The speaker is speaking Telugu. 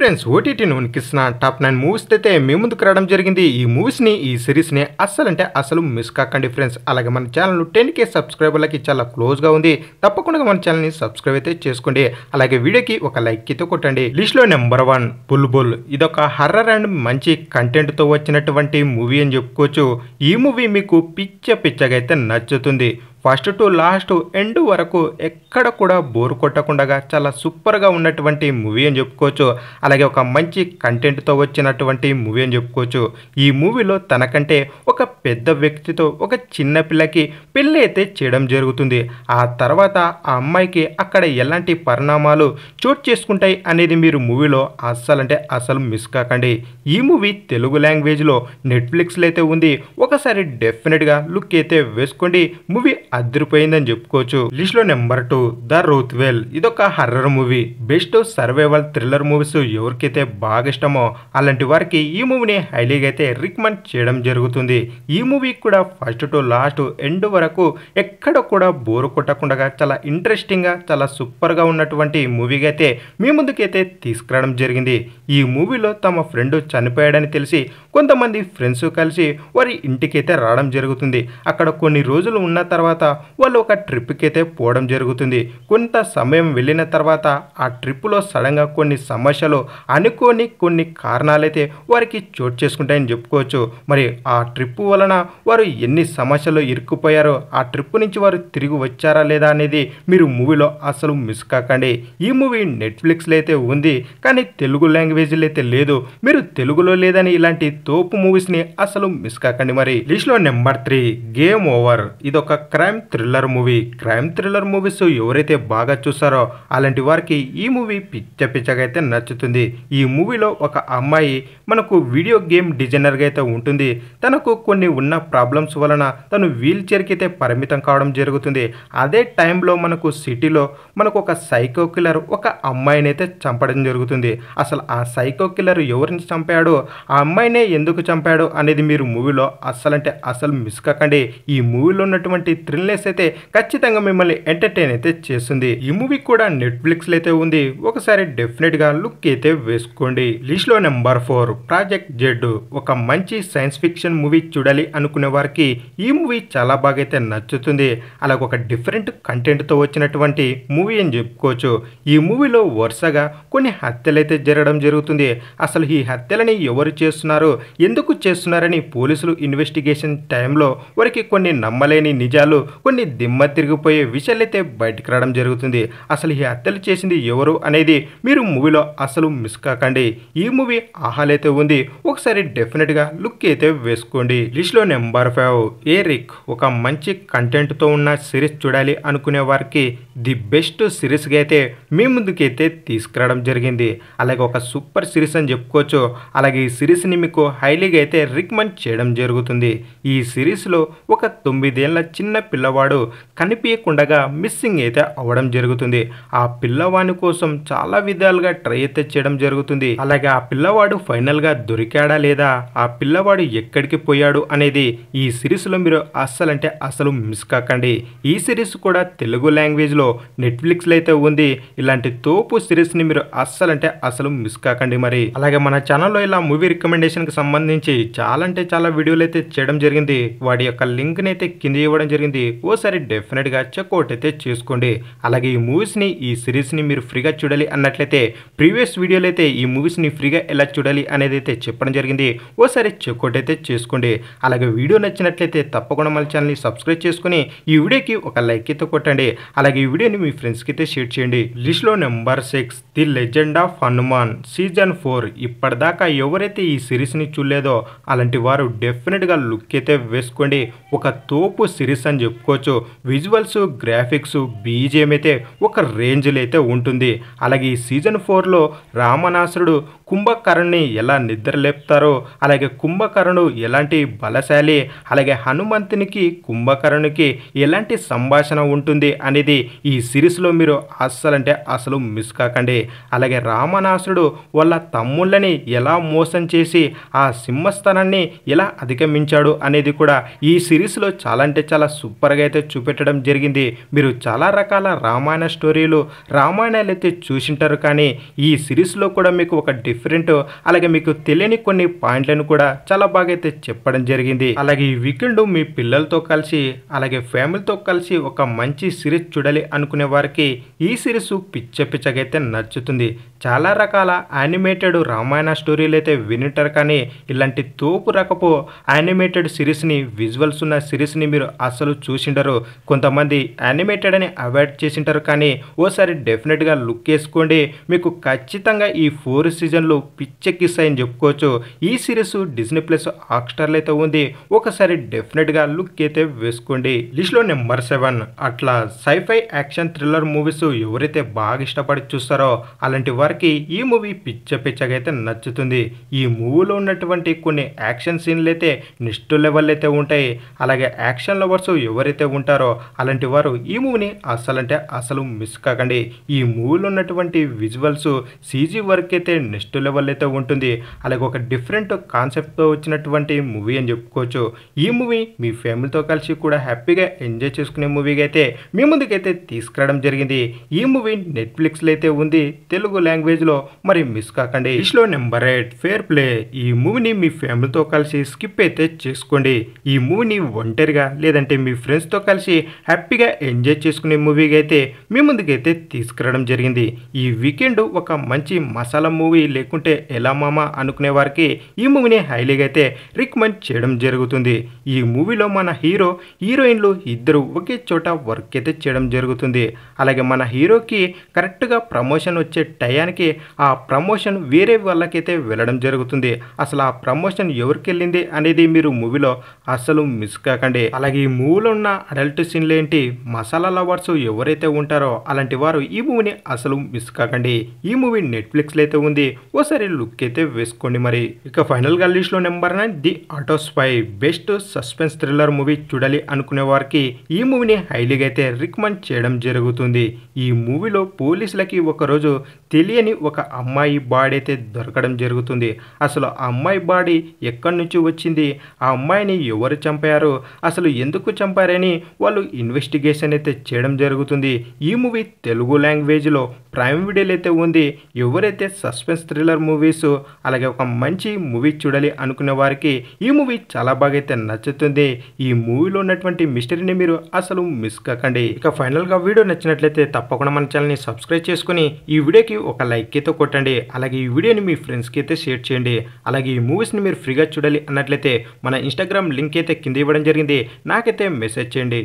ఫ్రెండ్స్ ఓటీటీ ఉనికిస్తున్న టాప్ 9 మూవీస్ అయితే మీ ముందుకు రావడం జరిగింది. ఈ మూవీస్ని ఈ సిరీస్ని అస్సలు మిస్ కాకండి ఫ్రెండ్స్. అలాగే మన ఛానల్ 10K సబ్స్క్రైబర్లకి చాలా క్లోజ్గా ఉంది. తప్పకుండా మన ఛానల్ని సబ్స్క్రైబ్ అయితే చేసుకోండి. అలాగే వీడియోకి ఒక లైక్ అయితే కొట్టండి. లిస్ట్లో నెంబర్ 1 బుల్బుల్. ఇదొక హర్రర్ అండ్ మంచి కంటెంట్తో వచ్చినటువంటి మూవీ అని చెప్పుకోవచ్చు. ఈ మూవీ మీకు పిచ్చగా అయితే నచ్చుతుంది. ఫస్ట్ టు లాస్ట్ ఎండ్ వరకు ఎక్కడ కూడా బోర్ కొట్టకుండా చాలా సూపర్గా ఉన్నటువంటి మూవీ అని చెప్పుకోవచ్చు. అలాగే ఒక మంచి కంటెంట్తో వచ్చినటువంటి మూవీ అని చెప్పుకోవచ్చు. ఈ మూవీలో తనకంటే ఒక పెద్ద వ్యక్తితో ఒక చిన్న పిల్లకి పెళ్ళి అయితే చేయడం జరుగుతుంది. ఆ తర్వాత ఆ అమ్మాయికి అక్కడ ఎలాంటి పరిణామాలు చోటు చేసుకుంటాయి అనేది మీరు మూవీలో అస్సలు మిస్ కాకండి. ఈ మూవీ తెలుగు లాంగ్వేజ్లో నెట్ఫ్లిక్స్లో అయితే ఉంది. ఒకసారి డెఫినెట్గా లుక్ అయితే వేసుకోండి. మూవీ అదిరిపోయిందని చెప్పుకోవచ్చు. లిస్ట్ లో నెంబర్ 2 ద రూత్ వెల్. ఇదొక horror movie. Best survival thriller movies ఎవరికైతే బాగా ఇష్టమో అలాంటి వారికి ఈ మూవీని హైలీగా అయితే రికమెండ్ చేయడం జరుగుతుంది. ఈ మూవీ కూడా ఫస్ట్ టు లాస్ట్ ఎండ్ వరకు ఎక్కడ కూడా బోరు కొట్టకుండా చాలా ఇంట్రెస్టింగ్ గా చాలా సూపర్ గా ఉన్నటువంటి మూవీగా అయితే మీ ముందుకైతే తీసుకురావడం జరిగింది. ఈ మూవీలో తమ ఫ్రెండ్ చనిపోయాడని తెలిసి కొంతమంది ఫ్రెండ్స్ కలిసి వారి ఇంటికైతే రావడం జరుగుతుంది. అక్కడ కొన్ని రోజులు ఉన్న తర్వాత వాళ్ళు ఒక ట్రిప్కి అయితే పోవడం జరుగుతుంది. కొంత సమయం వెళ్ళిన తర్వాత ఆ ట్రిప్లో సడన్గా కొన్ని సమస్యలు అనుకోని కొన్ని కారణాలైతే వారికి చోటు చేసుకుంటాయని చెప్పుకోవచ్చు. మరి ఆ ట్రిప్ వలన వారు ఎన్ని సమస్యలు ఇరుక్కుపోయారో, ఆ ట్రిప్ నుంచి వారు తిరిగి వచ్చారా లేదా అనేది మీరు మూవీలో అసలు మిస్ కాకండి. ఈ మూవీ నెట్ఫ్లిక్స్లో అయితే ఉంది, కానీ తెలుగు లాంగ్వేజ్లో అయితే లేదు. మీరు తెలుగులో లేదని ఇలాంటి తోపు మూవీస్ని అసలు మిస్ కాకండి. మరి లిస్ట్లో నెంబర్ 3 గేమ్ ఓవర్. ఇదొక crime thriller movie. Crime thriller movies ఎవరైతే బాగా చూస్తారో అలాంటి వారికి ఈ మూవీ పిచ్చగా అయితే నచ్చుతుంది. ఈ మూవీలో ఒక అమ్మాయి మనకు వీడియో గేమ్ డిజైనర్గా అయితే ఉంటుంది. తనకు కొన్ని ఉన్న ప్రాబ్లమ్స్ వలన తను వీల్ చైర్కి అయితే పరిమితం కావడం జరుగుతుంది. అదే టైంలో మనకు సిటీలో మనకు ఒక సైకో కిల్లర్ ఒక అమ్మాయిని అయితే చంపడం జరుగుతుంది. అసలు ఆ సైకో కిల్లర్ ఎవరిని చంపాడో, ఆ అమ్మాయినే ఎందుకు చంపాడో అనేది మీరు మూవీలో అస్సలు మిస్ కాకండి. ఈ మూవీలో ఉన్నటువంటి థ్రిల్నెస్ అయితే ఖచ్చితంగా మిమ్మల్ని ఎంటర్టైన్ అయితే చేస్తుంది. ఈ మూవీ కూడా నెట్ఫ్లిక్స్లో అయితే ఉంది. ఒకసారి డెఫినెట్గా లుక్ అయితే వేసుకోండి. లిస్ట్లో నెంబర్ 4 ప్రాజెక్ట్ జెడ్. ఒక మంచి సైన్స్ ఫిక్షన్ మూవీ చూడాలి అనుకునే వారికి ఈ మూవీ చాలా బాగా అయితే నచ్చుతుంది. అలాగే ఒక డిఫరెంట్ కంటెంట్తో వచ్చినటువంటి మూవీ అని చెప్పుకోవచ్చు. ఈ మూవీలో వరుసగా కొన్ని హత్యలు అయితే జరగడం జరుగుతుంది. అసలు ఈ హత్యలని ఎవరు చేస్తున్నారు, ఎందుకు చేస్తున్నారని పోలీసులు ఇన్వెస్టిగేషన్ టైంలో వారికి కొన్ని నమ్మలేని నిజాలు, కొన్ని దిమ్మ తిరిగిపోయే విషయాలు అయితే బయటకు రావడం జరుగుతుంది. అసలు ఈ హత్యలు చేసింది ఎవరు అనేది మీరు మూవీలో అసలు మిస్ కాకండి. ఈ మూవీ ఆహాలైతే ఉంది. ఒకసారి డెఫినెట్గా లుక్ అయితే వేసుకోండి. లిస్ట్లో నెంబర్ 5 ఎరిక్. ఒక మంచి కంటెంట్తో ఉన్న సిరీస్ చూడాలి అనుకునే వారికి ది బెస్ట్ సిరీస్గా అయితే మీ ముందుకైతే తీసుకురావడం జరిగింది. అలాగే ఒక సూపర్ సిరీస్ అని చెప్పుకోవచ్చు. అలాగే ఈ సిరీస్ని మీకు హైలీగా అయితే రికమెండ్ చేయడం జరుగుతుంది. ఈ సిరీస్లో ఒక 9 ఏళ్ల చిన్న పిల్లవాడు కనిపించకుండా మిస్సింగ్ అయితే అవ్వడం జరుగుతుంది. ఆ పిల్లవాని కోసం చాలా విధాలుగా ట్రై అయితే చేయడం జరుగుతుంది. అలాగే ఆ పిల్లవాడు ఫైనల్గా దొరికాడా లేదా, ఆ పిల్లవాడు ఎక్కడికి పోయాడు అనేది ఈ సిరీస్లో మీరు అస్సలు మిస్ కాకండి. ఈ సిరీస్ కూడా తెలుగు లాంగ్వేజ్లో నెట్ఫ్లిక్స్లో అయితే ఉంది. ఇలాంటి తోపు సిరీస్ని మీరు అస్సలు మిస్ కాకండి. మరి అలాగే మన ఛానల్లో ఇలా మూవీ రికమెండేషన్కి సంబంధించి చాలా వీడియోలు అయితే చేయడం జరిగింది. వాటి యొక్క లింక్ని అయితే కింద ఇవ్వడం జరిగింది. ఓసారి డెఫినెట్గా చెక్అవుట్ అయితే చేసుకోండి. అలాగే ఈ మూవీస్ని ఈ సిరీస్ని మీరు ఫ్రీగా చూడాలి అన్నట్లయితే ప్రీవియస్ వీడియోలో అయితే ఈ మూవీస్ని ఫ్రీగా ఎలా చూడాలి అనేది అయితే చెప్పడం జరిగింది. ఓసారి చెక్అవుట్ అయితే చేసుకోండి. అలాగే వీడియో నచ్చినట్లయితే తప్పకుండా మన ఛానల్ని సబ్స్క్రైబ్ చేసుకుని ఈ వీడియోకి ఒక లైక్ అయితే కొట్టండి. అలాగే ఈ వీడియోని మీ ఫ్రెండ్స్కి అయితే షేర్ చేయండి. లిస్ట్లో number 6 the legend of Hanuman season 4. ఇప్పటిదాకా ఎవరైతే ఈ సిరీస్ని చూడలేదో అలాంటి వారు డెఫినెట్గా లుక్ అయితే వేసుకోండి. ఒక తోపు సిరీస్ అని చెప్పుకోవచ్చు. విజువల్స్, గ్రాఫిక్స్, బీజిఎం అయితే ఒక రేంజ్లో అయితే ఉంటుంది. అలాగే ఈ సీజన్ 4లో రావణాసురుడు కుంభకర్ణుని ఎలా నిద్రలేపుతారో, అలాగే కుంభకర్ణుడు ఎలాంటి బలశాలి, అలాగే హనుమంతునికి కుంభకర్ణునికి ఎలాంటి సంభాషణ ఉంటుంది అనేది ఈ సిరీస్లో మీరు అస్సలు మిస్ కాకండి. అలాగే రావణాసురుడు వాళ్ళ తమ్ముళ్ళని ఎలా మోసం చేసి ఆ సింహస్థానాన్ని ఎలా అధిగమించాడు అనేది కూడా ఈ సిరీస్లో చాలా సూపర్గా అయితే చూపెట్టడం జరిగింది. మీరు చాలా రకాల రామాయణ స్టోరీలు రామాయణాలు అయితే చూసింటారు, కానీ ఈ సిరీస్లో కూడా మీకు ఒక డిఫరెంట్ అలాగే మీకు తెలియని కొన్ని పాయింట్లను కూడా చాలా బాగా అయితే చెప్పడం జరిగింది. అలాగే ఈ వీకెండ్ మీ పిల్లలతో కలిసి అలాగే ఫ్యామిలీతో కలిసి ఒక మంచి సిరీస్ చూడాలి అనుకునే వారికి ఈ సిరీస్ పిచ్చగా అయితే నచ్చుతుంది. చాలా రకాల యానిమేటెడ్ రామాయణ స్టోరీలు అయితే వినింటారు, కానీ ఇలాంటి తోపు రకపు యానిమేటెడ్ సిరీస్ని విజువల్స్ ఉన్న సిరీస్ని మీరు అసలు చూసిండరు. కొంతమంది యానిమేటెడ్ అని అవాయిడ్ చేసింటారు, కానీ ఓసారి డెఫినెట్గా లుక్ వేసుకోండి. మీకు ఖచ్చితంగా ఈ 4 సీజన్లు పిచ్చెక్కిస్తాయని చెప్పుకోవచ్చు. ఈ సిరీస్ డిజ్నీ ప్లస్ హాట్‌స్టార్లో అయితే ఉంది. ఒకసారి డెఫినెట్గా లుక్ అయితే వేసుకోండి. లిస్ట్లో నెంబర్ 7 అట్లా సైఫై యాక్షన్ థ్రిల్లర్ మూవీస్ ఎవరైతే బాగా ఇష్టపడి చూస్తారో అలాంటి వారికి ఈ మూవీ పిచ్చగా అయితే నచ్చుతుంది. ఈ మూవీలో ఉన్నటువంటి కొన్ని యాక్షన్ సీన్లు అయితే నెక్స్ట్ లెవెల్ అయితే ఉంటాయి. అలాగే యాక్షన్ లవర్స్ ఎవరైతే ఉంటారో అలాంటి వారు ఈ మూవీని అసలు మిస్ కాకండి. ఈ మూవీలో ఉన్నటువంటి విజువల్స్ సీజీ వర్క్ అయితే నెక్స్ట్ లెవెల్ అయితే ఉంటుంది. అలాగే ఒక డిఫరెంట్ కాన్సెప్ట్తో వచ్చినటువంటి మూవీ అని చెప్పుకోవచ్చు. ఈ మూవీ మీ ఫ్యామిలీతో కలిసి కూడా హ్యాపీగా ఎంజాయ్ చేసుకునే మూవీగా అయితే మీ ముందుకైతే తీసుకురావడం జరిగింది. ఈ మూవీ నెట్ఫ్లిక్స్లో అయితే ఉంది, తెలుగు లాంగ్వేజ్లో. మరి మిస్ కాకండి. లిస్ట్లో నెంబర్ 8 ఫేర్ ప్లే. ఈ మూవీని మీ ఫ్యామిలీతో కలిసి స్కిప్ అయితే చేసుకోండి. ఈ మూవీని ఒంటరిగా లేదంటే మీ ఫ్రెండ్స్తో కలిసి హ్యాపీగా ఎంజాయ్ చేసుకునే మూవీగా అయితే మీ ముందుకైతే తీసుకురావడం జరిగింది. ఈ వీకెండ్ ఒక మంచి మసాలా మూవీ లేకుంటే ఎలా మామా అనుకునే వారికి ఈ మూవీని హైలీగా అయితే రికమెండ్ చేయడం జరుగుతుంది. ఈ మూవీలో మన హీరోయిన్లు ఇద్దరు ఒకే చోట వర్క్ అయితే చేయడం జరుగుతుంది. అలాగే మన హీరోకి కరెక్ట్గా ప్రమోషన్ వచ్చే టయానికి ఆ ప్రమోషన్ వేరే వాళ్ళకైతే వెళ్ళడం జరుగుతుంది. అసలు ఆ ప్రమోషన్ ఎవరికి వెళ్ళింది అనేది మీరు మూవీలో అసలు మిస్ కాకండి. అలాగే ఈ మూవీలో ఉన్న అడల్ట్ సీన్లు ఏంటి, మసాలా లవర్స్ ఎవరైతే ఉంటారో అలాంటి వారు ఈ మూవీని అసలు మిస్ కాకండి. ఈ మూవీ నెట్ఫ్లిక్స్లో అయితే ఉంది, ఓసారి లుక్ అయితే వేసుకోండి. మరి ఇక ఫైనల్గా లిస్ట్లో number 9 the auto spy. Best suspense thriller movie చూడాలి అనుకునే వారికి ఈ మూవీని హైలీగా అయితే రికమెండ్ చేయడం జరుగుతుంది. ఈ మూవీలో పోలీసులకి ఒకరోజు తెలియని ఒక అమ్మాయి బాడీ అయితే దొరకడం జరుగుతుంది. అసలు ఆ అమ్మాయి బాడీ ఎక్కడి నుంచి వచ్చింది, ఆ అమ్మాయిని ఎవరు చంపారు, అసలు ఎందుకు చంపారని వాళ్ళు ఇన్వెస్టిగేషన్ అయితే చేయడం జరుగుతుంది. ఈ మూవీ తెలుగు లాంగ్వేజ్లో ప్రైమ్ వీడియోలో అయితే ఉంది. ఎవరైతే సస్పెన్స్ థ్రిల్లర్ మూవీస్ అలాగే ఒక మంచి మూవీ చూడాలి అనుకునే వారికి ఈ మూవీ చాలా బాగా అయితే నచ్చుతుంది. ఈ మూవీలో ఉన్నటువంటి మిస్టరీని మీరు అసలు మిస్ కాకండి. ఇక ఫైనల్గా వీడియో నచ్చినట్లయితే తప్పకుండా మన ఛానల్ని సబ్స్క్రైబ్ చేసుకుని ఈ వీడియోకి ఒక లైక్ అయితే కొట్టండి. అలాగే ఈ వీడియోని మీ ఫ్రెండ్స్కి అయితే షేర్ చేయండి. అలాగే ఈ మూవీస్ని మీరు ఫ్రీగా చూడాలి అన్నట్లయితే మన ఇన్స్టాగ్రామ్ లింక్ అయితే కింద ఇవ్వడం జరిగింది, నాకైతే మెసేజ్ చేయండి.